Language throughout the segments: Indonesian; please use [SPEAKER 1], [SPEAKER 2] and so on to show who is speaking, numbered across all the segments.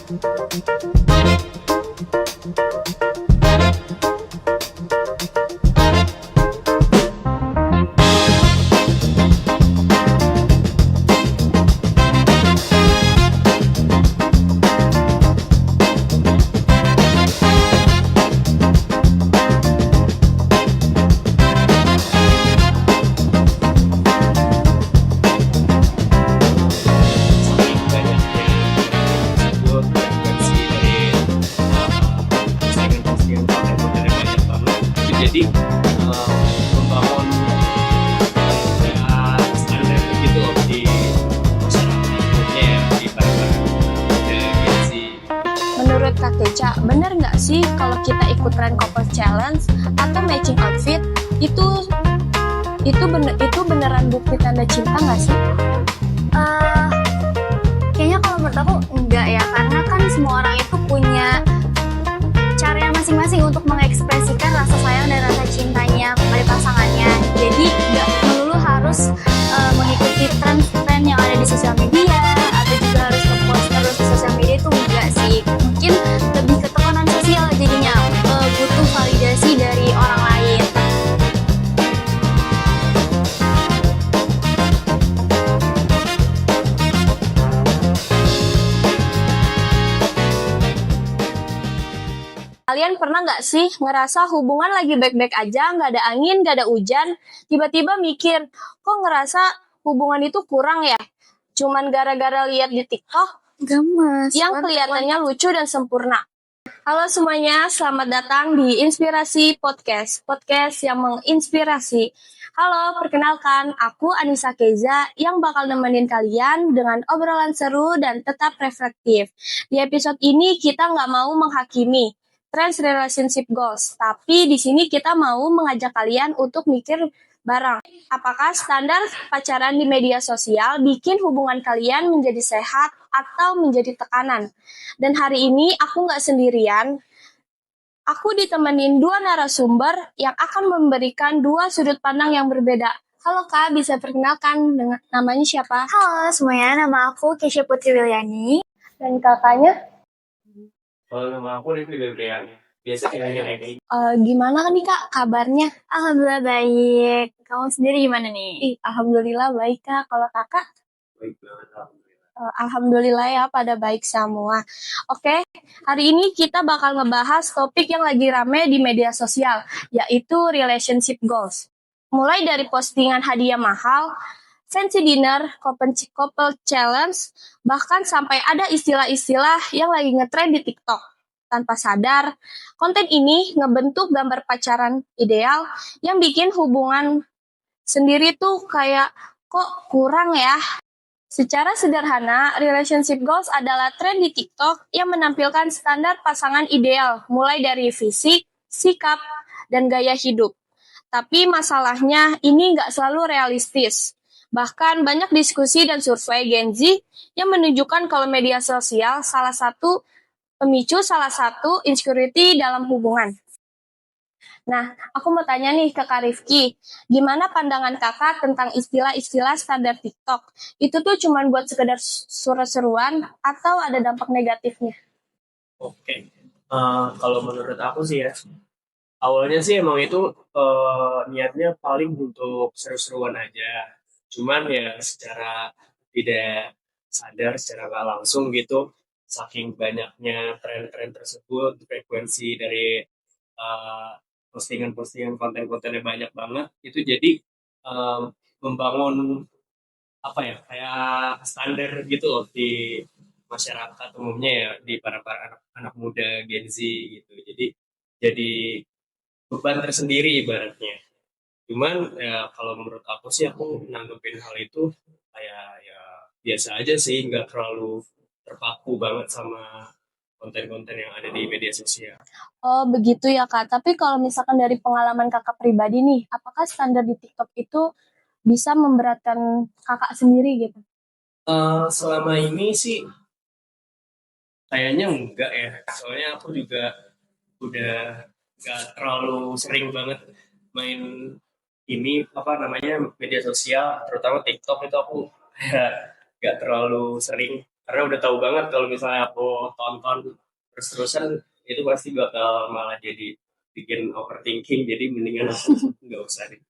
[SPEAKER 1] Saking banyaknya tersebut frekuensi dari postingan-postingan konten-kontennya banyak banget itu jadi membangun kayak standar gitu loh di masyarakat umumnya ya di para Gen Z.
[SPEAKER 2] Menurut Kak Keca, bener nggak sih kalau kita ikut tren couple challenge atau matching outfit itu beneran bukti tanda cinta nggak sih?
[SPEAKER 3] Kayaknya kalau menurut aku enggak ya, karena kan semua orang itu punya cara masing-masing untuk mengekspresikan rasa sayang dan rasa cintanya kepada pasangannya. Jadi nggak melulu harus mengikuti tren-tren yang ada di sosial media atau juga harus nge-post terus di sosial media, itu enggak sih. Mungkin lebih ke tekanan sosial jadinya, butuh validasi dari orang lain.
[SPEAKER 2] Kalian pernah nggak sih ngerasa hubungan lagi baik-baik aja, nggak ada angin, nggak ada hujan, tiba-tiba mikir, kok ngerasa hubungan itu kurang ya? Cuman gara-gara lihat di TikTok
[SPEAKER 3] Gemes.
[SPEAKER 2] yang kelihatannya lucu dan sempurna. Halo semuanya, selamat datang di Inspirasi Podcast, podcast yang menginspirasi. Halo, perkenalkan, aku Anissa Keza yang bakal nemenin kalian dengan obrolan seru dan tetap reflektif. Di episode ini kita nggak mau menghakimi trends relationship goals, tapi di sini kita mau mengajak kalian untuk mikir bareng. Apakah standar pacaran di media sosial bikin hubungan kalian menjadi sehat atau menjadi tekanan? Dan hari ini aku nggak sendirian, aku ditemenin dua narasumber yang akan memberikan dua sudut pandang yang berbeda. Halo Kak, bisa perkenalkan dengan namanya siapa?
[SPEAKER 3] Halo semuanya, nama aku Kesha Putri Wilyani.
[SPEAKER 2] Dan kakaknya?
[SPEAKER 1] Kalau nama aku Rifki Febrian, biasa bilangnya Egi.
[SPEAKER 2] Gimana nih Kak kabarnya?
[SPEAKER 3] Alhamdulillah baik. Kamu sendiri gimana nih?
[SPEAKER 2] Alhamdulillah baik Kak. Kalau kakak?
[SPEAKER 1] Baik banget, alhamdulillah.
[SPEAKER 2] Alhamdulillah ya pada baik semua. Oke, hari ini kita bakal ngebahas topik yang lagi rame di media sosial, yaitu relationship goals. Mulai dari postingan hadiah mahal, fancy dinner, couple challenge, bahkan sampai ada istilah-istilah yang lagi ngetrend di TikTok. Tanpa sadar, konten ini ngebentuk gambar pacaran ideal yang bikin hubungan sendiri tuh kayak kok kurang ya. Secara sederhana, relationship goals adalah tren di TikTok yang menampilkan standar pasangan ideal, mulai dari fisik, sikap, dan gaya hidup. Tapi masalahnya ini nggak selalu realistis. Bahkan banyak diskusi dan survei Gen Z yang menunjukkan kalau media sosial salah satu insecurity dalam hubungan. Nah, aku mau tanya nih ke Kak Rifki, gimana pandangan kakak tentang istilah-istilah standar TikTok? Itu tuh cuma buat sekedar seru-seruan atau ada dampak negatifnya?
[SPEAKER 1] Oke, kalau menurut aku sih ya, awalnya sih emang itu niatnya paling untuk seru-seruan aja. Cuman ya secara tidak sadar, secara nggak langsung gitu, saking banyaknya tren-tren tersebut, frekuensi dari postingan-postingan konten-kontennya banyak banget, itu jadi membangun apa ya, kayak standar gitu loh di masyarakat umumnya ya, di para anak muda Gen Z gitu. Jadi beban tersendiri ibaratnya. Cuman ya kalau menurut aku sih, aku nanggepin hal itu kayak ya biasa aja sih, nggak terlalu terpaku banget sama konten-konten yang ada di media sosial.
[SPEAKER 2] Oh, begitu ya Kak. Tapi kalau misalkan dari pengalaman kakak pribadi nih, apakah standar di TikTok itu bisa memberatkan kakak sendiri gitu?
[SPEAKER 1] Selama ini sih kayaknya enggak ya. Soalnya aku juga udah nggak terlalu sering banget main ini apa namanya media sosial, terutama TikTok itu aku kayak nggak terlalu sering. karena udah tahu banget kalau misalnya aku tonton terus-terusan itu pasti bakal malah jadi bikin overthinking, jadi mendingan aku nggak usah deh.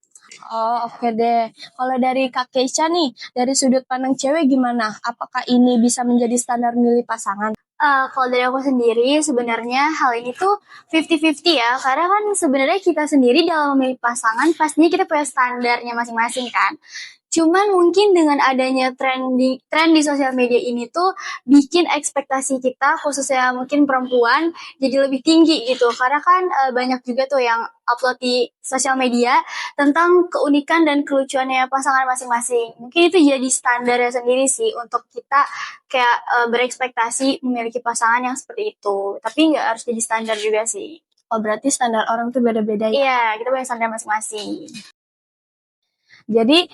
[SPEAKER 2] Oh, oke deh. Kalau dari Kak Keisha nih, dari sudut pandang cewek gimana? Apakah ini bisa menjadi standar milih pasangan?
[SPEAKER 3] Kalau dari aku sendiri sebenarnya hal ini tuh 50-50 ya, karena kan sebenarnya kita sendiri dalam memilih pasangan pastinya kita punya standarnya masing-masing kan. Cuman mungkin dengan adanya tren di sosial media ini tuh bikin ekspektasi kita khususnya mungkin perempuan jadi lebih tinggi gitu. Karena kan banyak juga tuh yang upload di sosial media tentang keunikan dan kelucuannya pasangan masing-masing. Mungkin itu jadi standarnya sendiri sih untuk kita kayak berekspektasi memiliki pasangan yang seperti itu. Tapi nggak harus jadi standar juga sih.
[SPEAKER 2] Oh, berarti standar orang tuh beda-beda ya?
[SPEAKER 3] Iya, kita punya standar masing-masing.
[SPEAKER 2] Jadi,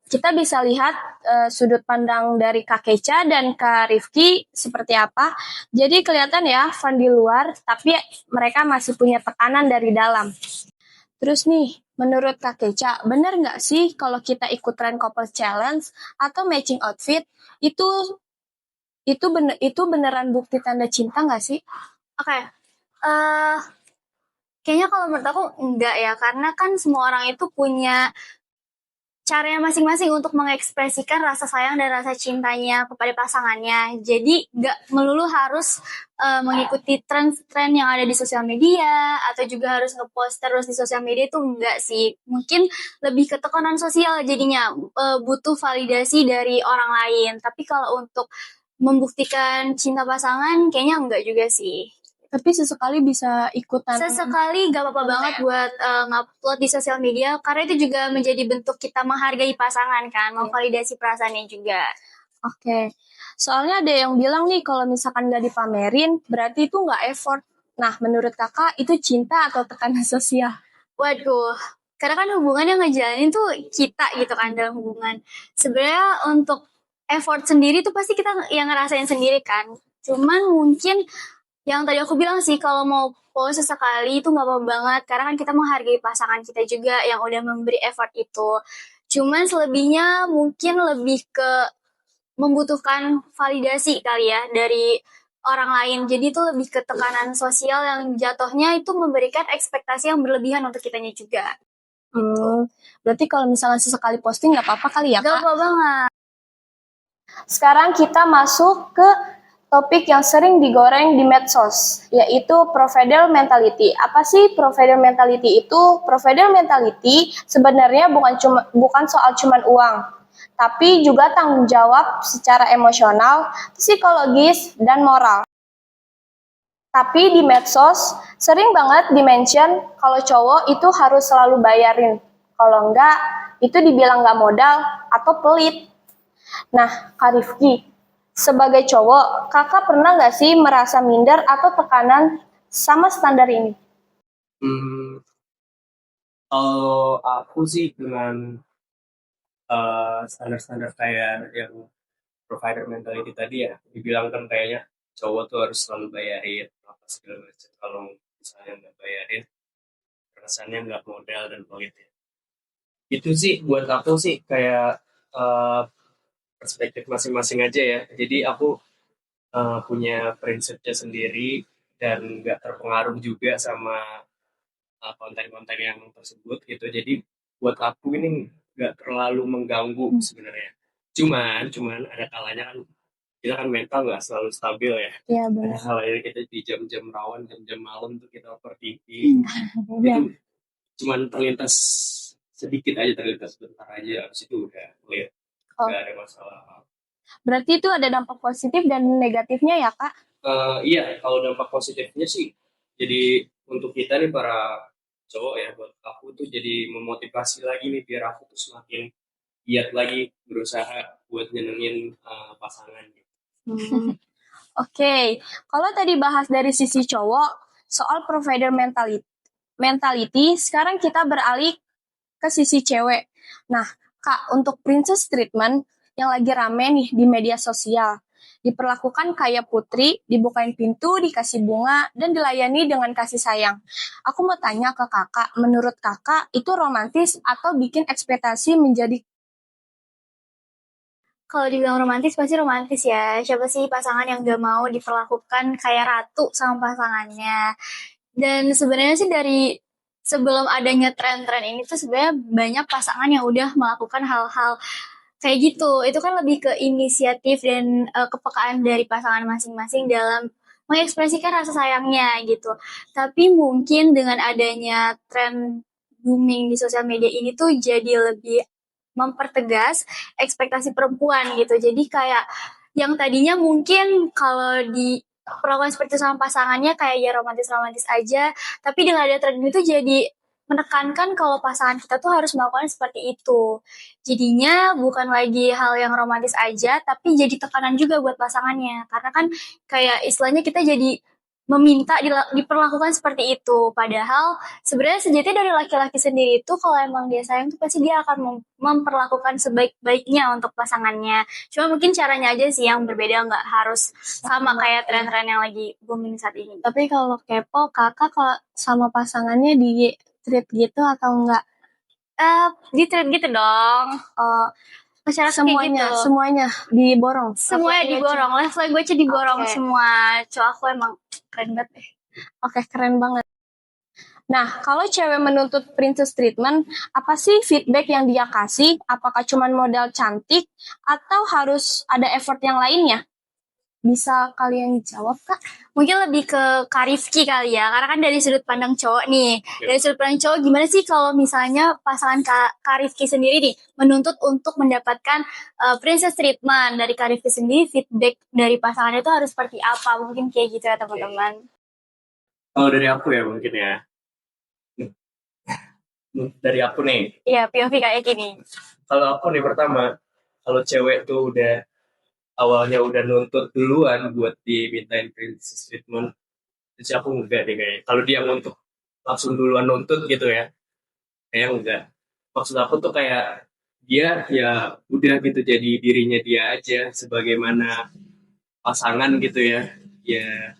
[SPEAKER 2] kita bisa lihat sudut pandang dari Kak Keca dan Kak Rifki seperti apa. Jadi kelihatan ya fun di luar, tapi mereka masih punya tekanan dari dalam. Terus nih, menurut Kak Keca, benar nggak sih kalau kita ikut tren couple challenge atau matching outfit itu beneran bukti tanda cinta nggak sih?
[SPEAKER 3] Oke, kayaknya kalau menurut aku enggak ya, karena kan semua orang itu punya caranya masing-masing untuk mengekspresikan rasa sayang dan rasa cintanya kepada pasangannya. Jadi nggak melulu harus mengikuti tren-tren yang ada di sosial media atau juga harus ngepost terus di sosial media itu enggak sih. Mungkin lebih ke tekanan sosial jadinya butuh validasi dari orang lain. Tapi kalau untuk membuktikan cinta pasangan kayaknya enggak juga sih.
[SPEAKER 2] Tapi sesekali bisa ikutan.
[SPEAKER 3] Sesekali gak apa-apa banget buat ngupload di sosial media karena itu juga menjadi bentuk kita menghargai pasangan kan, memvalidasi perasaannya juga.
[SPEAKER 2] Oke. Soalnya ada yang bilang nih kalau misalkan gak dipamerin berarti itu gak effort. Nah, menurut kakak itu cinta atau tekanan sosial?
[SPEAKER 3] Waduh, karena kan hubungan yang ngejalanin tuh kita gitu kan dalam hubungan. Sebenarnya untuk effort sendiri tuh pasti kita yang ngerasain sendiri kan. Cuman mungkin yang tadi aku bilang sih kalau mau post sesekali itu nggak apa-apa banget karena kan kita menghargai pasangan kita juga yang udah memberi effort itu. Cuman selebihnya mungkin lebih ke membutuhkan validasi kali ya dari orang lain. Jadi itu lebih ke tekanan sosial yang jatuhnya itu memberikan ekspektasi yang berlebihan untuk kitanya juga.
[SPEAKER 2] Berarti kalau misalnya sesekali posting nggak apa-apa kali ya, Kak?
[SPEAKER 3] Gak apa banget.
[SPEAKER 2] Sekarang kita masuk ke topik yang sering digoreng di medsos, yaitu provider mentality. Apa sih provider mentality itu? Provider mentality sebenarnya bukan soal cuman uang, tapi juga tanggung jawab secara emosional, psikologis, dan moral. Tapi di medsos sering banget di-mention kalau cowok itu harus selalu bayarin. Kalau enggak, itu dibilang nggak modal atau pelit. Nah, Kak Rifki, sebagai cowok, kakak pernah nggak sih merasa minder atau tekanan sama standar ini?
[SPEAKER 1] Kalau aku sih dengan standar-standar kayak yang provider mentality tadi ya, dibilang kan kayaknya cowok tuh harus selalu bayarin apa segala macam. Kalau misalnya nggak bayarin, rasanya nggak modal dan pelit ya. Itu sih buat aku sih kayak perspektif masing-masing aja ya. Jadi aku punya prinsipnya sendiri dan nggak terpengaruh juga sama konten-konten yang tersebut gitu. Jadi buat aku ini nggak terlalu mengganggu sebenarnya. Cuman ada kalanya kan kita kan mental nggak selalu stabil ya.
[SPEAKER 2] Iya
[SPEAKER 1] Ada
[SPEAKER 2] benar.
[SPEAKER 1] kalanya kita di jam-jam rawan, jam-jam malam tuh kita overthinking.
[SPEAKER 2] Iya.
[SPEAKER 1] Itu cuman terlintas sedikit aja, terlintas bentar aja, habis itu udah clear. Nggak ada masalah.
[SPEAKER 2] Berarti itu ada dampak positif dan negatifnya ya, Kak?
[SPEAKER 1] Iya, kalau dampak positifnya sih, jadi untuk kita nih para cowok ya, buat aku tuh jadi memotivasi lagi nih biar aku tuh semakin giat lagi berusaha buat nyenengin pasangan.
[SPEAKER 2] Oke, kalau tadi bahas dari sisi cowok soal provider mentality, sekarang kita beralih ke sisi cewek. Nah, Kak, untuk princess treatment yang lagi rame nih di media sosial, diperlakukan kayak putri, dibukain pintu, dikasih bunga, dan dilayani dengan kasih sayang. Aku mau tanya ke kakak, menurut kakak itu romantis atau bikin ekspektasi menjadi
[SPEAKER 3] Kalau dibilang romantis pasti romantis ya. Siapa sih pasangan yang gak mau diperlakukan kayak ratu sama pasangannya. Dan sebenarnya sih dari sebelum adanya tren-tren ini tuh sebenarnya banyak pasangan yang udah melakukan hal-hal kayak gitu. Itu kan lebih ke inisiatif dan kepekaan dari pasangan masing-masing dalam mengekspresikan rasa sayangnya gitu. Tapi mungkin dengan adanya tren booming di sosial media ini tuh jadi lebih mempertegas ekspektasi perempuan gitu. Jadi kayak yang tadinya mungkin kalau di perlakuan seperti itu sama pasangannya kayak ya romantis-romantis aja, tapi dengan ada tren itu jadi menekankan kalau pasangan kita tuh harus melakukan seperti itu. Jadinya bukan lagi hal yang romantis aja, tapi jadi tekanan juga buat pasangannya. Karena kan kayak istilahnya kita jadi meminta diperlakukan seperti itu. Padahal sebenarnya sejatinya dari laki-laki sendiri itu kalau emang dia sayang tuh pasti dia akan memperlakukan sebaik-baiknya untuk pasangannya. Cuma mungkin caranya aja sih yang berbeda, nggak harus sama kayak tren-tren yang lagi booming saat ini.
[SPEAKER 2] Tapi kalau kepo, kakak kalau sama pasangannya di treat gitu atau enggak?
[SPEAKER 3] Di treat gitu dong. Masyarakat
[SPEAKER 2] Semuanya,
[SPEAKER 3] gitu.
[SPEAKER 2] semuanya diborong.
[SPEAKER 3] Semuanya diborong. Love language diborong
[SPEAKER 2] Oke.
[SPEAKER 3] semua. Cowok aku emang keren banget deh.
[SPEAKER 2] Oke, keren banget. Nah, kalau cewek menuntut princess treatment, apa sih feedback yang dia kasih? Apakah cuma modal cantik atau harus ada effort yang lainnya? Bisa kalian jawab, Kak?
[SPEAKER 3] Mungkin lebih ke Kak Rifki kali ya, karena kan dari sudut pandang cowok nih. Dari sudut pandang cowok, gimana sih kalau misalnya pasangan Kak Rifki sendiri nih menuntut untuk mendapatkan princess treatment dari Kak Rifki sendiri, feedback dari pasangannya itu harus seperti apa? Mungkin kayak gitu ya teman-teman.
[SPEAKER 1] Kalau dari aku ya mungkin ya. Dari aku nih.
[SPEAKER 3] Iya, POV kayak gini.
[SPEAKER 1] Kalau aku nih pertama, kalau cewek tuh udah awalnya udah nuntut duluan buat dimintain princess treatment, terus aku enggak deh kayaknya. Kalau dia untuk langsung duluan nuntut gitu ya, kayak enggak. Maksud aku tuh kayak dia ya udah gitu jadi dirinya dia aja sebagaimana pasangan gitu ya. Ya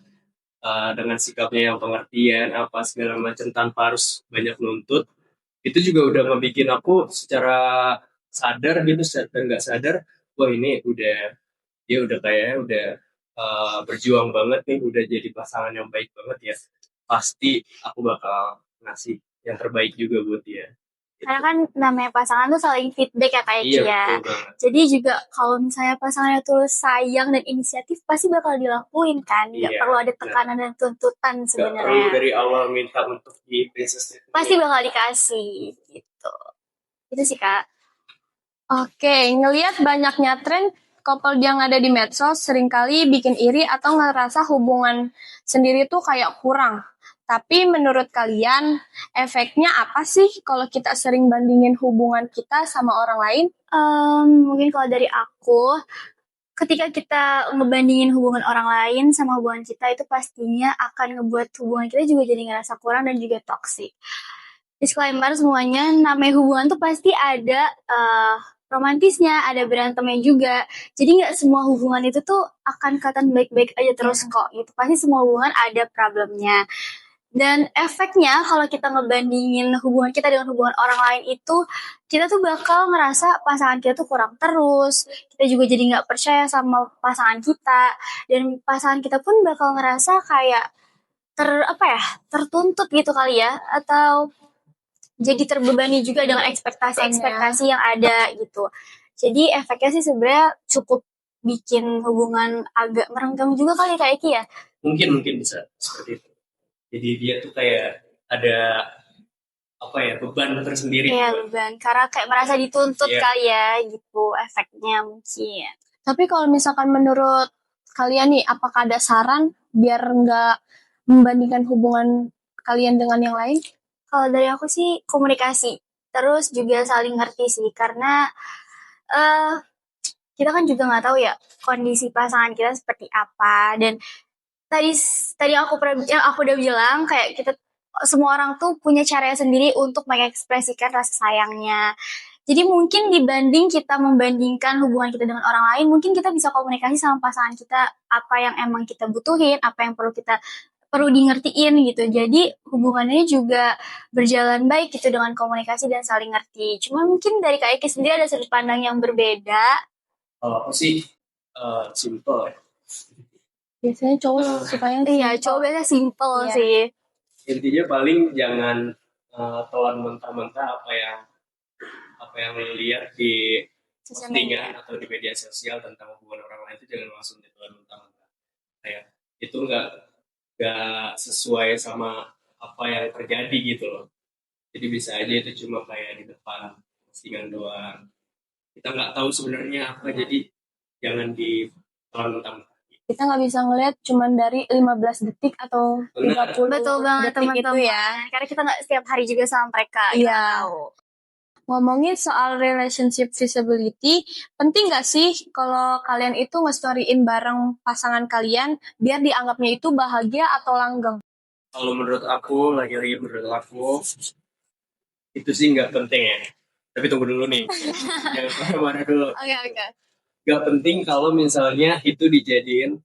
[SPEAKER 1] dengan sikapnya yang pengertian apa segala macam tanpa harus banyak nuntut. Itu juga udah ngebikin aku secara sadar gitu, dan nggak sadar, wah ini udah dia udah kayaknya udah berjuang banget nih, udah jadi pasangan yang baik banget ya. Pasti aku bakal ngasih yang terbaik juga buat dia.
[SPEAKER 3] Karena kan namanya pasangan tuh saling feedback ya kayak
[SPEAKER 1] Iya,
[SPEAKER 3] ya.
[SPEAKER 1] betul banget.
[SPEAKER 3] Jadi juga kalau misalnya pasangannya tuh sayang dan inisiatif pasti bakal dilakuin kan. Nggak
[SPEAKER 1] Iya,
[SPEAKER 3] perlu ada tekanan dan tuntutan
[SPEAKER 1] Gak perlu
[SPEAKER 3] sebenarnya.
[SPEAKER 1] dari awal minta untuk di princess treatment.
[SPEAKER 3] Pasti bakal dikasih gitu. Itu sih Kak.
[SPEAKER 2] Oke, ngelihat banyaknya tren couple yang ada di medsos seringkali bikin iri atau ngerasa hubungan sendiri tuh kayak kurang. Tapi menurut kalian, efeknya apa sih kalau kita sering bandingin hubungan kita sama orang lain?
[SPEAKER 3] Mungkin kalau dari aku, ketika kita ngebandingin hubungan orang lain sama hubungan kita itu pastinya akan ngebuat hubungan kita juga jadi ngerasa kurang dan juga toksik. Disclaimer semuanya, namanya hubungan tuh pasti ada romantisnya, ada berantemnya juga. Jadi nggak semua hubungan itu tuh akan kelihatan baik-baik aja terus kok. Gitu. Pasti semua hubungan ada problemnya. Dan efeknya kalau kita ngebandingin hubungan kita dengan hubungan orang lain itu, kita tuh bakal ngerasa pasangan kita tuh kurang terus. Kita juga jadi nggak percaya sama pasangan kita. Dan pasangan kita pun bakal ngerasa kayak tertuntut gitu kali ya. Atau jadi terbebani juga dengan ekspektasi-ekspektasi yang ada gitu. Jadi efeknya sih sebenarnya cukup bikin hubungan agak merenggang juga kali kayak Ki ya.
[SPEAKER 1] Mungkin bisa seperti itu. Jadi dia tuh kayak ada beban tersendiri.
[SPEAKER 3] Iya beban, karena kayak merasa dituntut kali ya gitu efeknya mungkin.
[SPEAKER 2] Tapi kalau misalkan menurut kalian nih, apakah ada saran biar nggak membandingkan hubungan kalian dengan yang lain?
[SPEAKER 3] Kalau dari aku sih komunikasi, terus juga saling ngerti sih, karena kita kan juga nggak tahu ya kondisi pasangan kita seperti apa. Dan tadi aku udah bilang kayak kita semua orang tuh punya caranya sendiri untuk mengekspresikan rasa sayangnya. Jadi mungkin dibanding kita membandingkan hubungan kita dengan orang lain, mungkin kita bisa komunikasi sama pasangan kita apa yang emang kita butuhin, apa yang perlu di ngertiin gitu. Jadi hubungannya juga berjalan baik gitu dengan komunikasi dan saling ngerti. Cuma mungkin dari Kak Eki sendiri ada sudut pandang yang berbeda.
[SPEAKER 1] Kalau aku sih simple ya.
[SPEAKER 2] Biasanya cowok suka yang
[SPEAKER 3] Iya,
[SPEAKER 2] simple.
[SPEAKER 3] cowok biasanya simple
[SPEAKER 2] Iya.
[SPEAKER 3] sih.
[SPEAKER 1] Intinya paling jangan telan mentah-mentah apa yang lo lihat di
[SPEAKER 3] Sosial media.
[SPEAKER 1] postingan atau di media sosial tentang hubungan orang lain itu jangan langsung ditelan mentah-mentah. Kayak itu nggak sesuai sama apa yang terjadi gitu loh. Jadi bisa aja itu cuma kayak di depan postingan doang. Kita nggak tahu sebenarnya apa, jadi jangan ditelan mentah-mentah.
[SPEAKER 2] Kita nggak bisa ngeliat cuman dari 15 detik atau 30
[SPEAKER 3] Betul banget
[SPEAKER 2] detik itu
[SPEAKER 3] teman-teman.
[SPEAKER 2] ya.
[SPEAKER 3] Karena kita nggak setiap hari juga sama mereka.
[SPEAKER 2] Iya.
[SPEAKER 3] Kita tahu.
[SPEAKER 2] Ngomongin soal relationship visibility, penting nggak sih kalau kalian itu nge-storyin bareng pasangan kalian biar dianggapnya itu bahagia atau langgeng?
[SPEAKER 1] Kalau menurut aku, lagi-lagi menurut aku, itu sih nggak penting ya. Tapi tunggu dulu nih. Jangan kemana-mana dulu.
[SPEAKER 3] Oke.
[SPEAKER 1] Nggak penting kalau misalnya itu dijadiin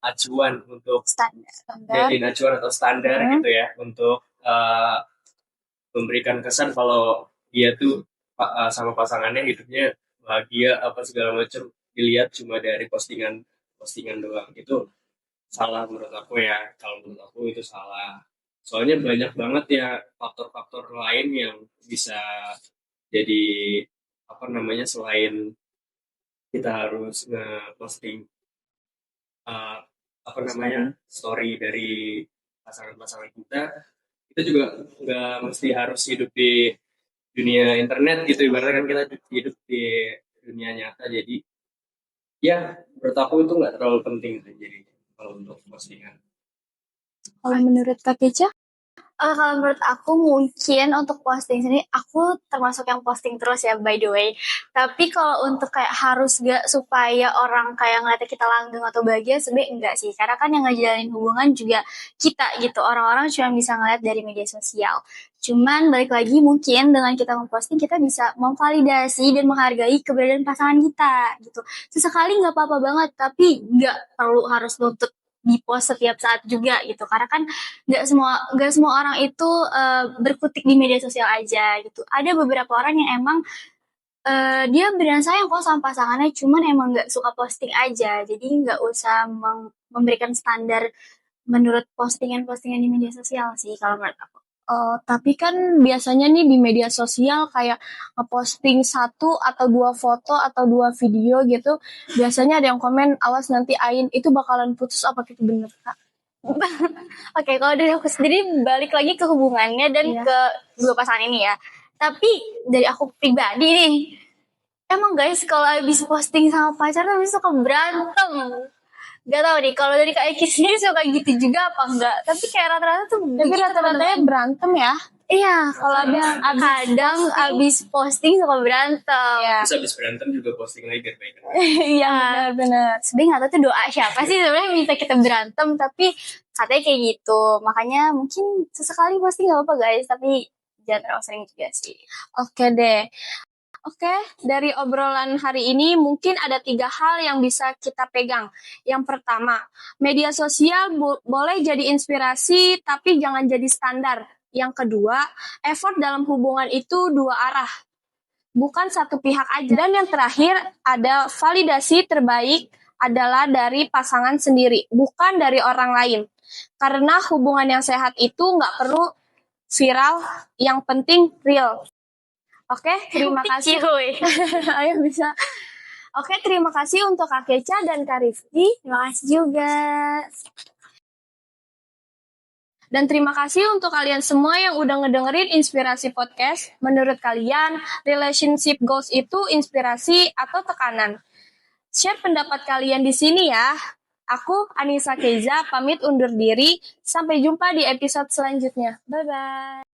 [SPEAKER 1] acuan untuk
[SPEAKER 3] Standar.
[SPEAKER 1] jadiin acuan atau standar gitu ya. Untuk memberikan kesan kalau dia tuh sama pasangannya hidupnya bahagia apa segala macam, dilihat cuma dari postingan doang. Itu salah menurut aku ya. Kalau menurut aku itu salah. Soalnya banyak banget ya faktor-faktor lain yang bisa jadi apa namanya, selain kita harus nge-posting apa namanya, story dari pasangan-pasangan kita juga nggak mesti harus hidup di dunia internet gitu, ibaratnya kan kita hidup di dunia nyata. Jadi ya menurut aku itu nggak terlalu penting sih, jadi kalau untuk postingan.
[SPEAKER 2] Kalau menurut Kak Keca?
[SPEAKER 3] Kalau menurut aku mungkin untuk posting sini, aku termasuk yang posting terus ya by the way. Tapi kalau untuk kayak harus gak supaya orang kayak ngeliatnya kita langgeng atau bahagia, sebenarnya enggak sih. Karena kan yang ngejalanin hubungan juga kita gitu. Orang-orang cuma bisa ngeliat dari media sosial. Cuman balik lagi mungkin dengan kita memposting, kita bisa memvalidasi dan menghargai keberadaan pasangan kita gitu. Sesekali nggak apa-apa banget, tapi nggak perlu harus nuntut di post setiap saat juga gitu, karena kan nggak semua orang itu berkutik di media sosial aja gitu. Ada beberapa orang yang emang dia beneran sayang kok sama pasangannya, cuman emang nggak suka posting aja. Jadi nggak usah memberikan standar menurut postingan-postingan di media sosial sih kalau menurut aku.
[SPEAKER 2] Tapi kan biasanya nih di media sosial kayak ngeposting 1 atau 2 foto atau 2 video gitu, biasanya ada yang komen, awas nanti Ain itu bakalan putus, apa itu bener Kak?
[SPEAKER 3] Oke, kalau dari aku sendiri balik lagi ke hubungannya dan
[SPEAKER 2] Iya.
[SPEAKER 3] ke dua pasangan ini ya. Tapi dari aku pribadi nih, emang guys kalau habis posting sama pacarnya habis suka berantem. Gak tau nih, kalau dari Kak Eki sendiri suka gitu juga apa enggak? Tapi kayak rata-rata tuh
[SPEAKER 2] Tapi
[SPEAKER 3] begitu,
[SPEAKER 2] rata-ratanya
[SPEAKER 3] teman-teman.
[SPEAKER 2] berantem ya.
[SPEAKER 3] Iya, kalau kadang abis posting suka berantem.
[SPEAKER 2] Iya.
[SPEAKER 1] Terus habis berantem juga posting lagi biar baik.
[SPEAKER 2] Iya, benar-benar.
[SPEAKER 3] Sebenarnya nggak tahu tuh doa siapa sih sebenarnya minta kita berantem, tapi katanya kayak gitu. Makanya mungkin sesekali posting nggak apa-apa guys, tapi jangan terlalu sering juga sih.
[SPEAKER 2] Oke deh. Oke, dari obrolan hari ini mungkin ada 3 hal yang bisa kita pegang. Yang pertama, media sosial boleh jadi inspirasi, tapi jangan jadi standar. Yang kedua, effort dalam hubungan itu 2 arah, bukan satu pihak aja. Dan yang terakhir, ada validasi terbaik adalah dari pasangan sendiri, bukan dari orang lain. Karena hubungan yang sehat itu nggak perlu viral, yang penting real. Oke, terima kasih.
[SPEAKER 3] Cuy.
[SPEAKER 2] Ayo bisa. Oke, terima kasih untuk Kak Keca dan Kak Rifki.
[SPEAKER 3] Terima kasih juga.
[SPEAKER 2] Dan terima kasih untuk kalian semua yang udah ngedengerin Inspirasi Podcast. Menurut kalian, relationship goals itu inspirasi atau tekanan? Share pendapat kalian di sini ya. Aku, Anissa Keiza, pamit undur diri. Sampai jumpa di episode selanjutnya. Bye-bye.